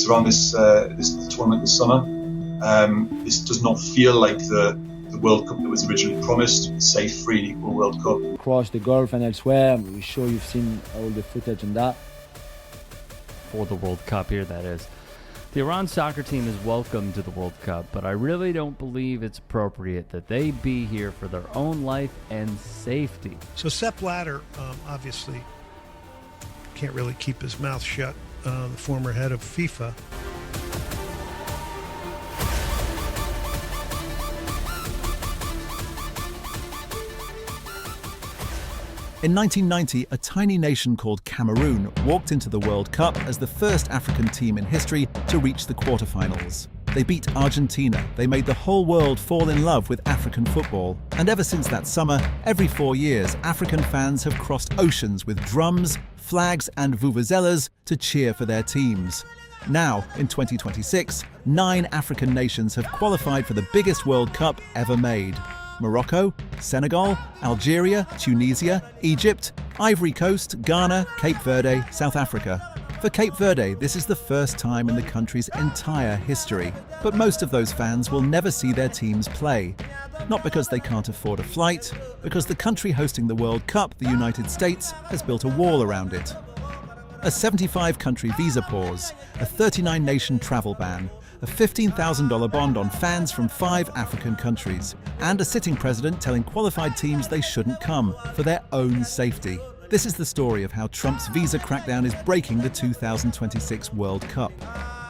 around this tournament this summer. This does not feel like the World Cup that was originally promised, a safe, free and equal World Cup. Across the Gulf and elsewhere, we're sure you've seen all the footage on that. For the World Cup here, that is. The Iran soccer team is welcome to the World Cup, but I really don't believe it's appropriate that they be here for their own life and safety. So Sepp Blatter, obviously, can't really keep his mouth shut, the former head of FIFA. In 1990, a tiny nation called Cameroon walked into the World Cup as the first African team in history to reach the quarterfinals. They beat Argentina. They made the whole world fall in love with African football. And ever since that summer, every 4 years, African fans have crossed oceans with drums, flags and vuvuzelas to cheer for their teams. Now, in 2026, 9 African nations have qualified for the biggest World Cup ever made. Morocco, Senegal, Algeria, Tunisia, Egypt, Ivory Coast, Ghana, Cape Verde, South Africa. For Cape Verde, this is the first time in the country's entire history. But most of those fans will never see their teams play. Not because they can't afford a flight, because the country hosting the World Cup, the United States, has built a wall around it. A 75-country visa pause, a 39-nation travel ban, a $15,000 bond on fans from 5 African countries, and a sitting president telling qualified teams they shouldn't come for their own safety. This is the story of how Trump's visa crackdown is breaking the 2026 World Cup,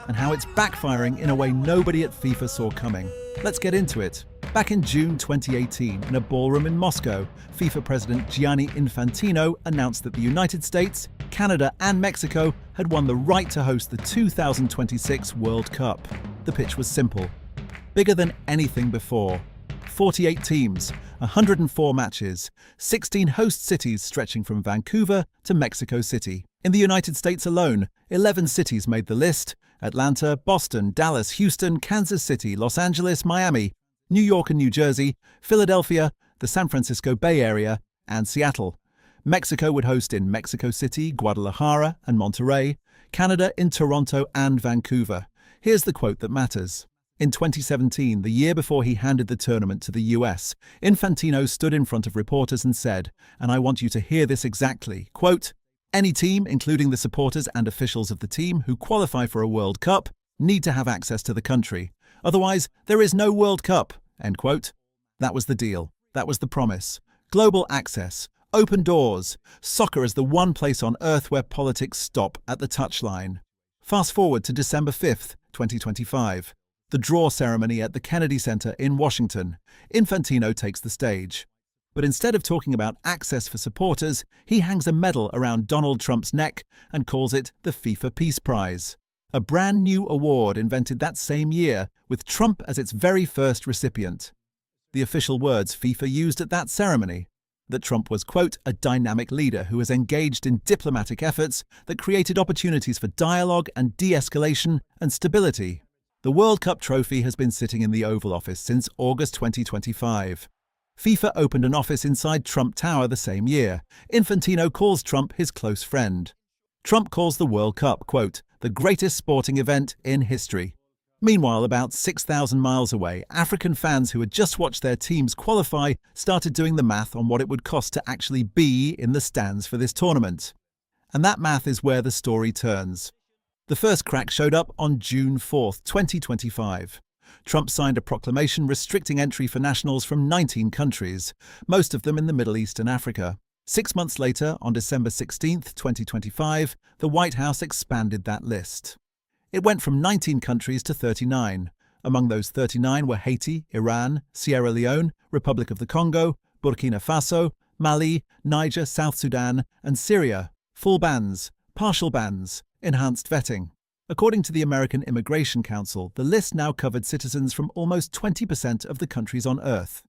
and how it's backfiring in a way nobody at FIFA saw coming. Let's get into it. Back in June 2018, in a ballroom in Moscow, FIFA President Gianni Infantino announced that the United States, Canada and Mexico had won the right to host the 2026 World Cup. The pitch was simple. Bigger than anything before. 48 teams, 104 matches, 16 host cities stretching from Vancouver to Mexico City. In the United States alone, 11 cities made the list: Atlanta, Boston, Dallas, Houston, Kansas City, Los Angeles, Miami, New York and New Jersey, Philadelphia, the San Francisco Bay Area, and Seattle. Mexico would host in Mexico City, Guadalajara, and Monterrey, Canada in Toronto and Vancouver. Here's the quote that matters. In 2017, the year before he handed the tournament to the US, Infantino stood in front of reporters and said, and I want you to hear this exactly, quote, "Any team, including the supporters and officials of the team who qualify for a World Cup, need to have access to the country. Otherwise, there is no World Cup," end quote. That was the deal. That was the promise. Global access. Open doors. Soccer is the one place on earth where politics stop at the touchline. Fast forward to December 5th, 2025. The draw ceremony at the Kennedy Center in Washington. Infantino takes the stage. But instead of talking about access for supporters, he hangs a medal around Donald Trump's neck and calls it the FIFA Peace Prize. A brand new award invented that same year, with Trump as its very first recipient. The official words FIFA used at that ceremony: that Trump was, quote, a dynamic leader who was engaged in diplomatic efforts that created opportunities for dialogue and de-escalation and stability. The World Cup trophy has been sitting in the Oval Office since August 2025. FIFA opened an office inside Trump Tower the same year. Infantino calls Trump his close friend. Trump calls the World Cup, quote, the greatest sporting event in history. Meanwhile, about 6,000 miles away, African fans who had just watched their teams qualify started doing the math on what it would cost to actually be in the stands for this tournament. And that math is where the story turns. The first crack showed up on June 4th, 2025. Trump signed a proclamation restricting entry for nationals from 19 countries, most of them in the Middle East and Africa. 6 months later, on December 16th, 2025, the White House expanded that list. It went from 19 countries to 39. Among those 39 were Haiti, Iran, Sierra Leone, Republic of the Congo, Burkina Faso, Mali, Niger, South Sudan, and Syria. Full bans, partial bans, enhanced vetting. According to the American Immigration Council, the list now covered citizens from almost 20% of the countries on Earth.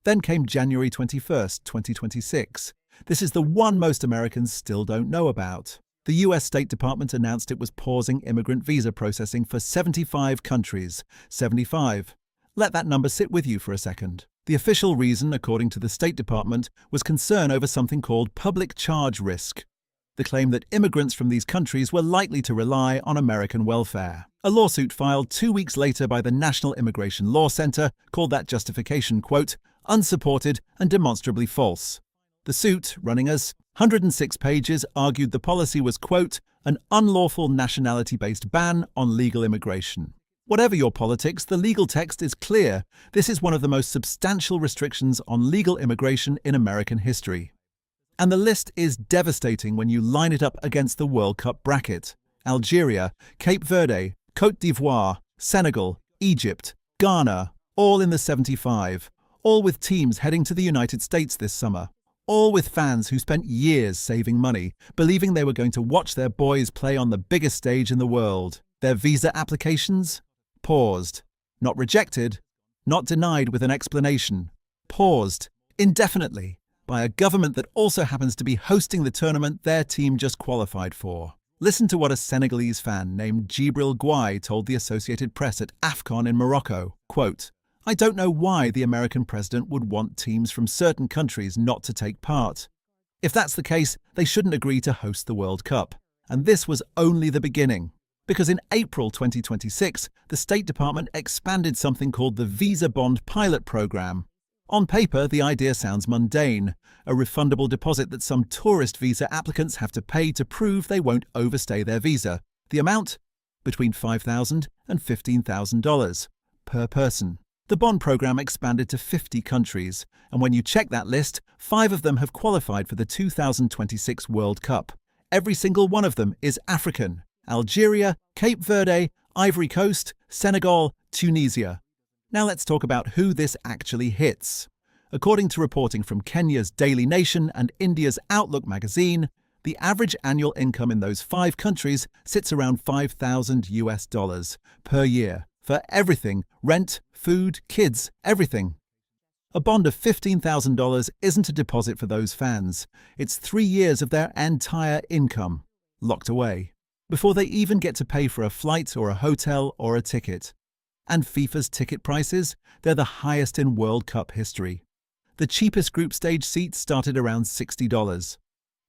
Then came January 21st, 2026. This is the one most Americans still don't know about. The US State Department announced it was pausing immigrant visa processing for 75 countries. 75. Let that number sit with you for a second. The official reason, according to the State Department, was concern over something called public charge risk. the claim that immigrants from these countries were likely to rely on American welfare. A lawsuit filed 2 weeks later by the National Immigration Law Center called that justification, quote, unsupported and demonstrably false. The suit, running as 106 pages, argued the policy was, quote, an unlawful nationality-based ban on legal immigration. Whatever your politics, the legal text is clear. This is one of the most substantial restrictions on legal immigration in American history. And the list is devastating when you line it up against the World Cup bracket. Algeria, Cape Verde, Côte d'Ivoire, Senegal, Egypt, Ghana, all in the 75, all with teams heading to the United States this summer, all with fans who spent years saving money, believing they were going to watch their boys play on the biggest stage in the world. Their visa applications? Paused. Not rejected, not denied with an explanation. Paused, indefinitely, by a government that also happens to be hosting the tournament their team just qualified for. Listen to what a Senegalese fan named Djibril Gouai told the Associated Press at AFCON in Morocco. Quote, I don't know why the American president would want teams from certain countries not to take part. If that's the case, they shouldn't agree to host the World Cup. And this was only the beginning. Because in April 2026, the State Department expanded something called the Visa Bond Pilot Program. On paper, the idea sounds mundane, a refundable deposit that some tourist visa applicants have to pay to prove they won't overstay their visa. The amount? Between $5,000 and $15,000 per person. The bond program expanded to 50 countries, and when you check that list, 5 of them have qualified for the 2026 World Cup. Every single one of them is African: Algeria, Cape Verde, Ivory Coast, Senegal, Tunisia. Now let's talk about who this actually hits. According to reporting from Kenya's Daily Nation and India's Outlook magazine, the average annual income in those 5 countries sits around $5,000 per year for everything: rent, food, kids, everything. A bond of $15,000 isn't a deposit for those fans. It's 3 years of their entire income, locked away, before they even get to pay for a flight or a hotel or a ticket. And FIFA's ticket prices? They're the highest in World Cup history. The cheapest group stage seats started around $60.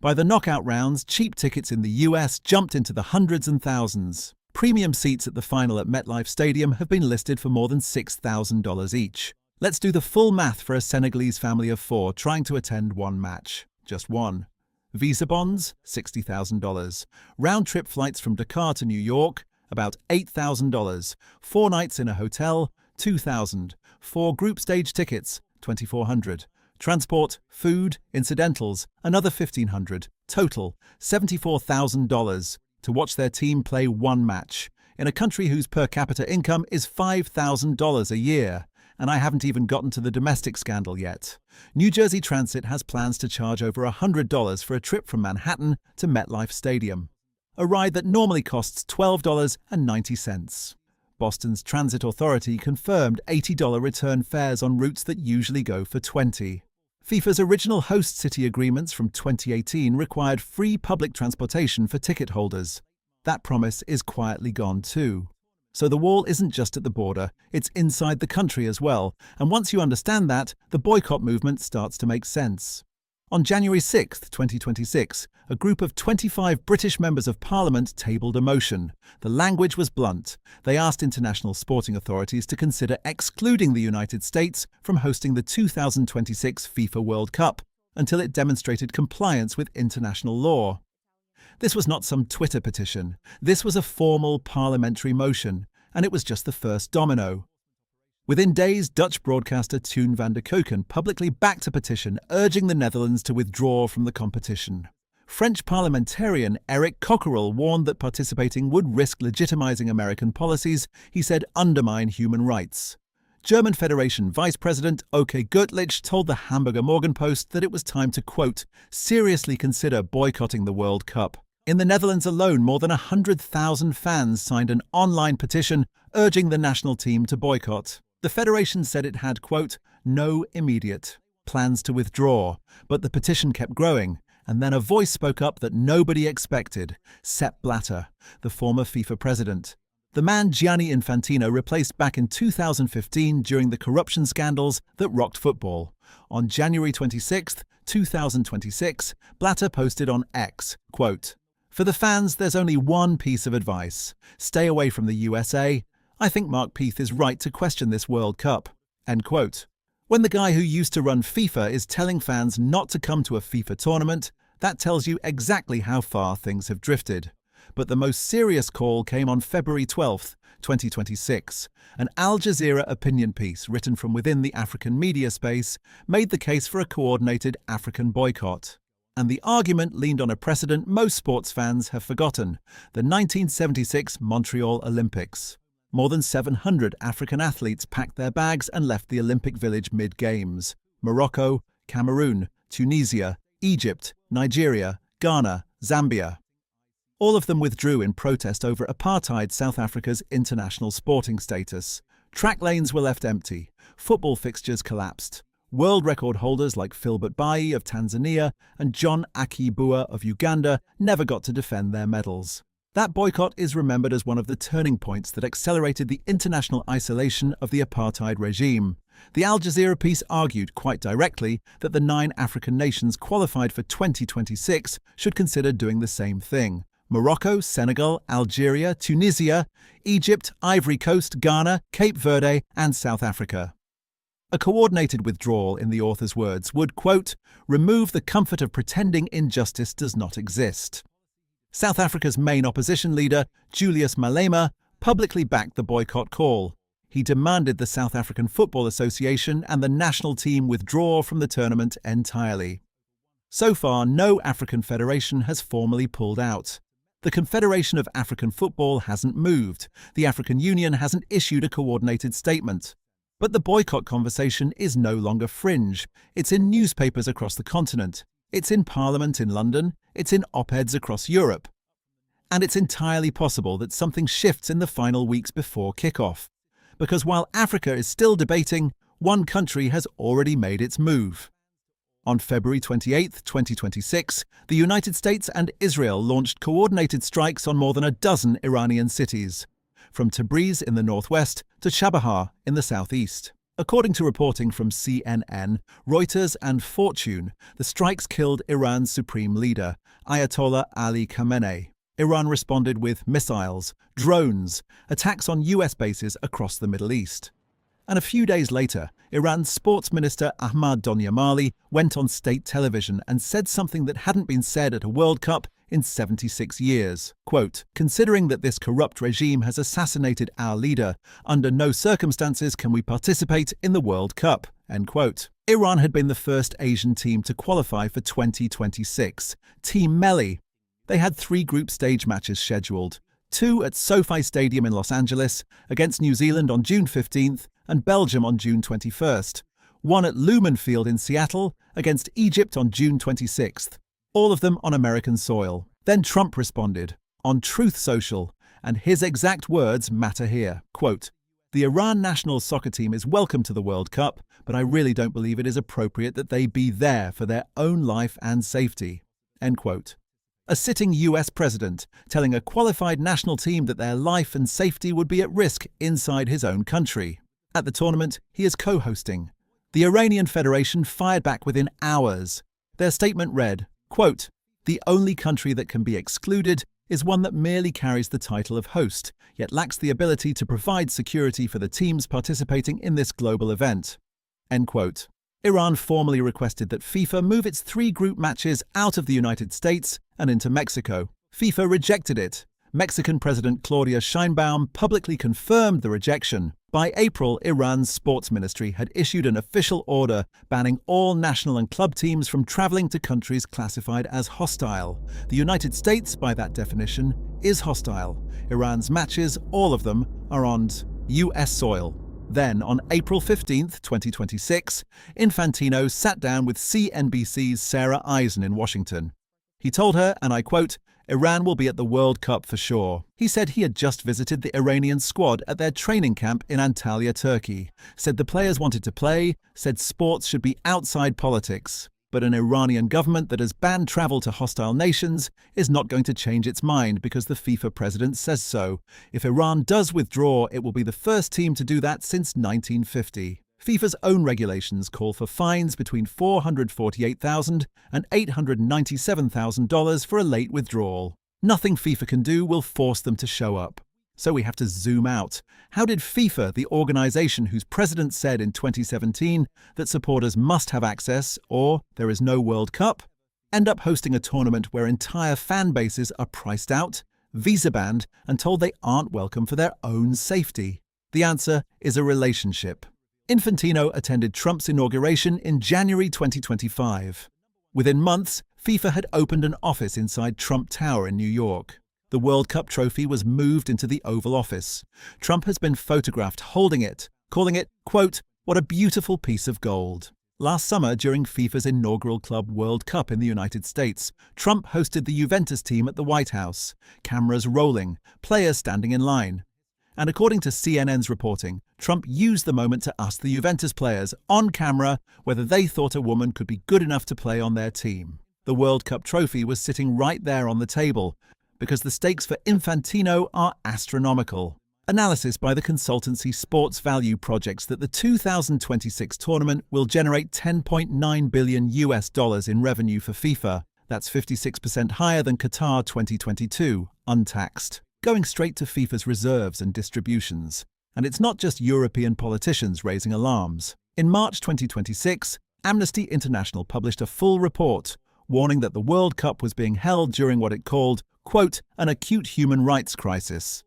By the knockout rounds, cheap tickets in the US jumped into the hundreds and thousands. Premium seats at the final at MetLife Stadium have been listed for more than $6,000 each. Let's do the full math for a Senegalese family of 4 trying to attend one match. Just one. Visa bonds, $60,000. Round-trip flights from Dakar to New York, about $8,000. 4 nights in a hotel, $2,000. 4 group stage tickets, $2,400. Transport, food, incidentals, another $1,500. Total, $74,000 to watch their team play one match in a country whose per capita income is $5,000 a year. And I haven't even gotten to the domestic scandal yet. New Jersey Transit has plans to charge over $100 for a trip from Manhattan to MetLife Stadium, a ride that normally costs $12.90. Boston's Transit Authority confirmed $80 return fares on routes that usually go for $20. FIFA's original host city agreements from 2018 required free public transportation for ticket holders. That promise is quietly gone too. So the wall isn't just at the border, it's inside the country as well, and once you understand that, the boycott movement starts to make sense. On January 6, 2026, a group of 25 British members of Parliament tabled a motion. The language was blunt. They asked international sporting authorities to consider excluding the United States from hosting the 2026 FIFA World Cup until it demonstrated compliance with international law. This was not some Twitter petition. This was a formal parliamentary motion, and it was just the first domino. Within days, Dutch broadcaster Toon van der Koken publicly backed a petition urging the Netherlands to withdraw from the competition. French parliamentarian Eric Coquerel warned that participating would risk legitimizing American policies he said undermine human rights. German Federation Vice President Oke Göttlich told the Hamburger Morgenpost that it was time to, quote, seriously consider boycotting the World Cup. In the Netherlands alone, more than 100,000 fans signed an online petition urging the national team to boycott. The federation said it had, quote, no immediate plans to withdraw, but the petition kept growing, and then a voice spoke up that nobody expected: Sepp Blatter, the former FIFA president. The man Gianni Infantino replaced back in 2015 during the corruption scandals that rocked football. On January 26, 2026, Blatter posted on X, quote, "For the fans, there's only one piece of advice. Stay away from the USA. I think Mark Peath is right to question this World Cup." End quote. When the guy who used to run FIFA is telling fans not to come to a FIFA tournament, that tells you exactly how far things have drifted. But the most serious call came on February 12, 2026. An Al Jazeera opinion piece written from within the African media space made the case for a coordinated African boycott. And the argument leaned on a precedent most sports fans have forgotten, the 1976 Montreal Olympics. More than 700 African athletes packed their bags and left the Olympic Village mid-games. Morocco, Cameroon, Tunisia, Egypt, Nigeria, Ghana, Zambia. All of them withdrew in protest over apartheid South Africa's international sporting status. Track lanes were left empty. Football fixtures collapsed. World record holders like Philbert Bayi of Tanzania and John Akibua of Uganda never got to defend their medals. That boycott is remembered as one of the turning points that accelerated the international isolation of the apartheid regime. The Al Jazeera piece argued quite directly that the 9 African nations qualified for 2026 should consider doing the same thing. Morocco, Senegal, Algeria, Tunisia, Egypt, Ivory Coast, Ghana, Cape Verde, and South Africa. A coordinated withdrawal, in the author's words, would, quote, remove the comfort of pretending injustice does not exist. South Africa's main opposition leader, Julius Malema, publicly backed the boycott call. He demanded the South African Football Association and the national team withdraw from the tournament entirely. So far, no African federation has formally pulled out. The Confederation of African Football hasn't moved. The African Union hasn't issued a coordinated statement. But the boycott conversation is no longer fringe. It's in newspapers across the continent. It's in Parliament in London. It's in op-eds across Europe. And it's entirely possible that something shifts in the final weeks before kickoff. Because while Africa is still debating, one country has already made its move. On February 28, 2026, the United States and Israel launched coordinated strikes on more than a dozen Iranian cities, from Tabriz in the northwest to Chabahar in the southeast. According to reporting from CNN, Reuters and Fortune, the strikes killed Iran's supreme leader, Ayatollah Ali Khamenei. Iran responded with missiles, drones, attacks on US bases across the Middle East. And a few days later, Iran's sports minister Ahmad Donyamali went on state television and said something that hadn't been said at a World Cup in 76 years. Quote, considering that this corrupt regime has assassinated our leader, under no circumstances can we participate in the World Cup. End quote. Iran had been the first Asian team to qualify for 2026. Team Melli. They had 3 group stage matches scheduled. 2 at SoFi Stadium in Los Angeles against New Zealand on June 15th and Belgium on June 21st. 1 at Lumen Field in Seattle against Egypt on June 26th. All of them on American soil. Then Trump responded on Truth Social, and his exact words matter here. Quote, the Iran national soccer team is welcome to the World Cup, but I really don't believe it is appropriate that they be there for their own life and safety. End quote. A sitting US president telling a qualified national team that their life and safety would be at risk inside his own country. At the tournament, he is co-hosting. The Iranian Federation fired back within hours. Their statement read, quote, the only country that can be excluded is one that merely carries the title of host, yet lacks the ability to provide security for the teams participating in this global event. End quote. Iran formally requested that FIFA move its 3 group matches out of the United States and into Mexico. FIFA rejected it. Mexican President Claudia Sheinbaum publicly confirmed the rejection. By April, Iran's sports ministry had issued an official order banning all national and club teams from traveling to countries classified as hostile. The United States, by that definition, is hostile. Iran's matches, all of them, are on US soil. Then, on April 15, 2026, Infantino sat down with CNBC's Sarah Eisen in Washington. He told her, and I quote, Iran will be at the World Cup for sure. He said he had just visited the Iranian squad at their training camp in Antalya, Turkey, said the players wanted to play, said sports should be outside politics. But an Iranian government that has banned travel to hostile nations is not going to change its mind because the FIFA president says so. If Iran does withdraw, it will be the first team to do that since 1950. FIFA's own regulations call for fines between $448,000 and $897,000 for a late withdrawal. Nothing FIFA can do will force them to show up. So we have to zoom out. How did FIFA, the organization whose president said in 2017 that supporters must have access or there is no World Cup, end up hosting a tournament where entire fan bases are priced out, visa banned, and told they aren't welcome for their own safety? The answer is a relationship. Infantino attended Trump's inauguration in January 2025. Within months, FIFA had opened an office inside Trump Tower in New York. The World Cup trophy was moved into the Oval Office. Trump has been photographed holding it, calling it, quote, "what a beautiful piece of gold." Last summer, during FIFA's inaugural Club World Cup in the United States, Trump hosted the Juventus team at the White House, cameras rolling, players standing in line. And according to CNN's reporting, Trump used the moment to ask the Juventus players on camera whether they thought a woman could be good enough to play on their team. The World Cup trophy was sitting right there on the table, because the stakes for Infantino are astronomical. Analysis by the consultancy Sports Value projects that the 2026 tournament will generate $10.9 billion in revenue for FIFA. That's 56% higher than Qatar 2022, untaxed, going straight to FIFA's reserves and distributions. And it's not just European politicians raising alarms. In March 2026, Amnesty International published a full report warning that the World Cup was being held during what it called, quote, "an acute human rights crisis."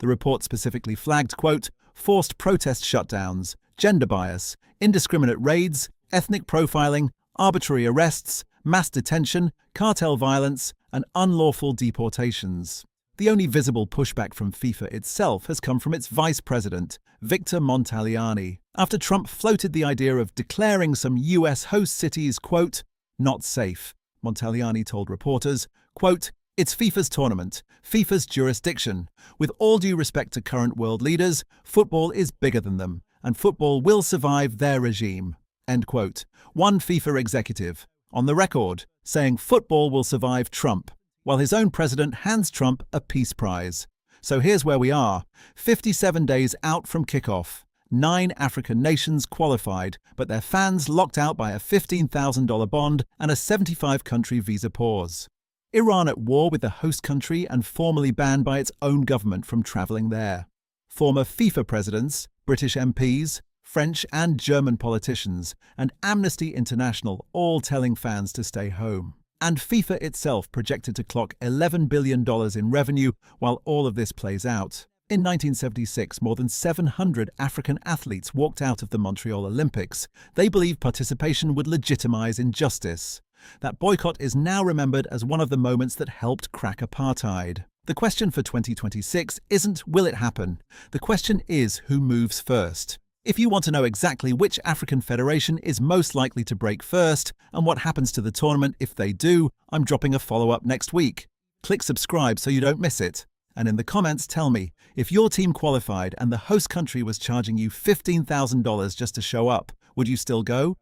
The report specifically flagged, quote, "forced protest shutdowns, gender bias, indiscriminate raids, ethnic profiling, arbitrary arrests, mass detention, cartel violence, and unlawful deportations." The only visible pushback from FIFA itself has come from its vice president, Victor Montagliani, after Trump floated the idea of declaring some US host cities, quote, "not safe." Montagliani told reporters, quote, "It's FIFA's tournament, FIFA's jurisdiction. With all due respect to current world leaders, football is bigger than them, and football will survive their regime." End quote. One FIFA executive, on the record, saying football will survive Trump, while his own president hands Trump a peace prize. So here's where we are, 57 days out from kickoff. 9 African nations qualified, but their fans locked out by a $15,000 bond and a 75-country visa pause. Iran at war with the host country and formally banned by its own government from travelling there. Former FIFA presidents, British MPs, French and German politicians, and Amnesty International all telling fans to stay home. And FIFA itself projected to clock $11 billion in revenue while all of this plays out. In 1976, more than 700 African athletes walked out of the Montreal Olympics. They believed participation would legitimize injustice. That boycott is now remembered as one of the moments that helped crack apartheid. The question for 2026 isn't will it happen? The question is who moves first. If you want to know exactly which African federation is most likely to break first and what happens to the tournament if they do, I'm dropping a follow-up next week. Click subscribe so you don't miss it. And in the comments tell me, if your team qualified and the host country was charging you $15,000 just to show up, would you still go?